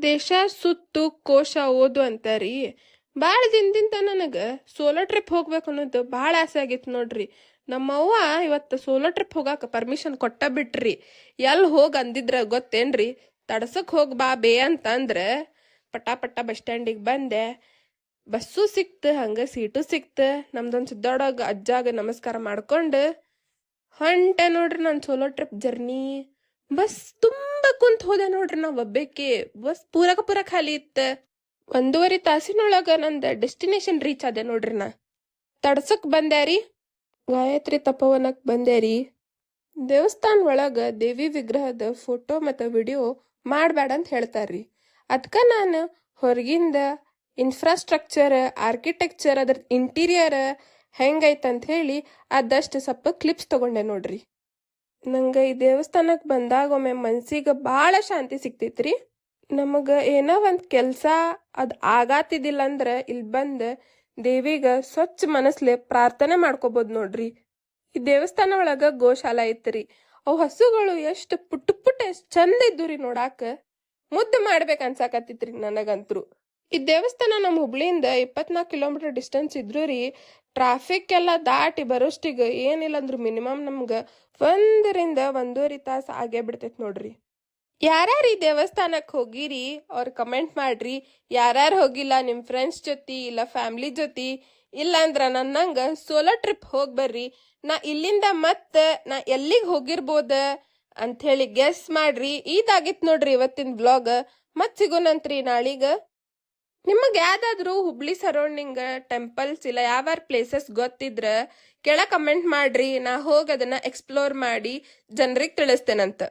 ದೇಶ ಸುತ್ತು ಕೋಶ ಓದು ಅಂತಾರಿ. ಭಾಳ ದಿನದಿಂದ ನನಗೆ ಸೋಲೋ ಟ್ರಿಪ್ ಹೋಗ್ಬೇಕು ಅನ್ನೋದು ಭಾಳ ಆಸೆ ಆಗಿತ್ತು ನೋಡ್ರಿ. ನಮ್ಮವ್ವ ಇವತ್ತು ಸೋಲೋ ಟ್ರಿಪ್ ಹೋಗಾಕ ಪರ್ಮಿಷನ್ ಕೊಟ್ಟ ಬಿಟ್ರಿ. ಎಲ್ಲಿ ಹೋಗಿ ಅಂದಿದ್ರ ಗೊತ್ತೇನ್ರಿ? ತಡ್ಸಕ್ ಹೋಗ್ ಬಾ ಬೇ ಅಂತಂದ್ರೆ ಪಟ ಪಟ ಬಸ್ ಸ್ಟ್ಯಾಂಡಿಗೆ ಬಂದೆ. ಬಸ್ಸು ಸಿಕ್ತು, ಹಂಗ ಸೀಟು ಸಿಕ್ತು. ನಮ್ದೊಂದು ಸಿದ್ದೋಡಾಗ ಅಜ್ಜಾಗ ನಮಸ್ಕಾರ ಮಾಡ್ಕೊಂಡು ಹೊಂಟೆ ನೋಡ್ರಿ ನನ್ನ ಸೋಲೋ ಟ್ರಿಪ್ ಜರ್ನಿ. ಬಸ್ ತುಂಬ ಕುಂತ ಹೋದೆ ನೋಡ್ರಿ ನಾ ಒಬ್ಬೇಕಿ. ಬಸ್ ಪೂರ ಖಾಲಿ ಇತ್ತ. 1.5 ತಾಸಿನೊಳಗ ನಂದು ಡೆಸ್ಟಿನೇಷನ್ ರೀಚ್ ಆದೆ ನೋಡ್ರಿ. ನಾ ತಡ್ಸಕ್ ಬಂದ್ಯಾರಿ, ಗಾಯತ್ರಿ ತಪೋವನಕ್ ಬಂದ್ಯಾರಿ. ದೇವಸ್ಥಾನ ಒಳಗ ದೇವಿ ವಿಗ್ರಹದ ಫೋಟೋ ಮತ್ತು ವಿಡಿಯೋ ಮಾಡಬೇಡ ಅಂತ ಹೇಳ್ತಾರ್ರಿ. ಅದಕ್ಕ ನಾನು ಹೊರಗಿಂದ ಇನ್ಫ್ರಾಸ್ಟ್ರಕ್ಚರ್, ಆರ್ಕಿಟೆಕ್ಚರ್, ಅದ್ರ ಇಂಟೀರಿಯರ್ ಹೆಂಗೈತಂತ ಹೇಳಿ ಅದಷ್ಟು ಸ್ವಲ್ಪ ಕ್ಲಿಪ್ಸ್ ತಗೊಂಡೆ ನೋಡ್ರಿ. ನಂಗೆ ಈ ದೇವಸ್ಥಾನಕ್ಕೆ ಬಂದಾಗ ಒಮ್ಮೆ ಮನ್ಸಿಗೆ ಭಾಳ ಶಾಂತಿ ಸಿಕ್ತೈತ್ರಿ. ನಮಗೆ ಏನೋ ಒಂದು ಕೆಲಸ ಅದು ಆಗಾತಿದ್ದಿಲ್ಲ ಅಂದ್ರೆ ಇಲ್ಲಿ ಬಂದು ದೇವಿಗೆ ಸ್ವಚ್ಛ ಮನಸ್ಲೆ ಪ್ರಾರ್ಥನೆ ಮಾಡ್ಕೋಬೋದು ನೋಡ್ರಿ. ಈ ದೇವಸ್ಥಾನ ಒಳಗೆ ಗೋಶಾಲ ಐತ್ರಿ. ಅವು ಹಸುಗಳು ಎಷ್ಟು ಪುಟ್ಟ ಎಷ್ಟು ಚಂದ ಇದ್ದು ರೀ ನೋಡಾಕ. ಮುದ್ದು ಮಾಡ್ಬೇಕು ಅನ್ಸಾಕತ್ತಿತ್ರಿ ನನಗಂತ್ರು. ಈ ದೇವಸ್ಥಾನ ನಮ್ಮ ಹುಬ್ಳಿಯಿಂದ 24 ಕಿಲೋಮೀಟರ್ ಡಿಸ್ಟೆನ್ಸ್ ಇದ್ರು ರೀ. ಟ್ರಾಫಿಕ್ ಎಲ್ಲ ದಾಟಿ ಬರೋಷ್ಟಿಗೆ ಏನಿಲ್ಲ ಅಂದ್ರು ಮಿನಿಮಮ್ ನಮ್ಗೆ 1 ರಿಂದ 1.5 ತಾಸು ಆಗೇ ಬಿಡ್ತೈತಿ ನೋಡ್ರಿ. ಯಾರ್ಯಾರು ಈ ದೇವಸ್ಥಾನಕ್ಕೆ ಹೋಗಿರಿ ಅವ್ರು ಕಮೆಂಟ್ ಮಾಡ್ರಿ. ಯಾರ್ಯಾರು ಹೋಗಿಲ್ಲ ನಿಮ್ಮ ಫ್ರೆಂಡ್ಸ್ ಜೊತೆ ಇಲ್ಲ ಫ್ಯಾಮ್ಲಿ ಜೊತೆ, ಇಲ್ಲ ಅಂದ್ರ ನನ್ನಂಗ ಸೋಲೋ ಟ್ರಿಪ್ ಹೋಗಿ ಬರ್ರಿ. ನಾ ಇಲ್ಲಿಂದ ಮತ್ತೆ ನಾ ಎಲ್ಲಿಗೆ ಹೋಗಿರ್ಬೋದ ಅಂಥೇಳಿ ಗೆಸ್ ಮಾಡ್ರಿ. ಇದಾಗಿತ್ತು ನೋಡ್ರಿ ಇವತ್ತಿನ ವ್ಲಾಗ್. ಮತ್ತೆ ಸಿಗೋಣಂತ್ರಿ ನಾಳೀಗ. ನಿಮಗೆ ಯಾವ್ದಾದ್ರು ಹುಬ್ಳಿ ಸರೌಂಡಿಂಗ್ ಟೆಂಪಲ್ಸ್ ಇಲ್ಲ ಯಾವ ಪ್ಲೇಸಸ್ ಗೊತ್ತಿದ್ರ ಕೆಳ ಕಮೆಂಟ್ ಮಾಡ್ರಿ. ನಾ ಹೋಗಿ ಅದನ್ನ ಎಕ್ಸ್ಪ್ಲೋರ್ ಮಾಡಿ ಜನರಿಗೆ ತಿಳಿಸ್ತೇನಂತ.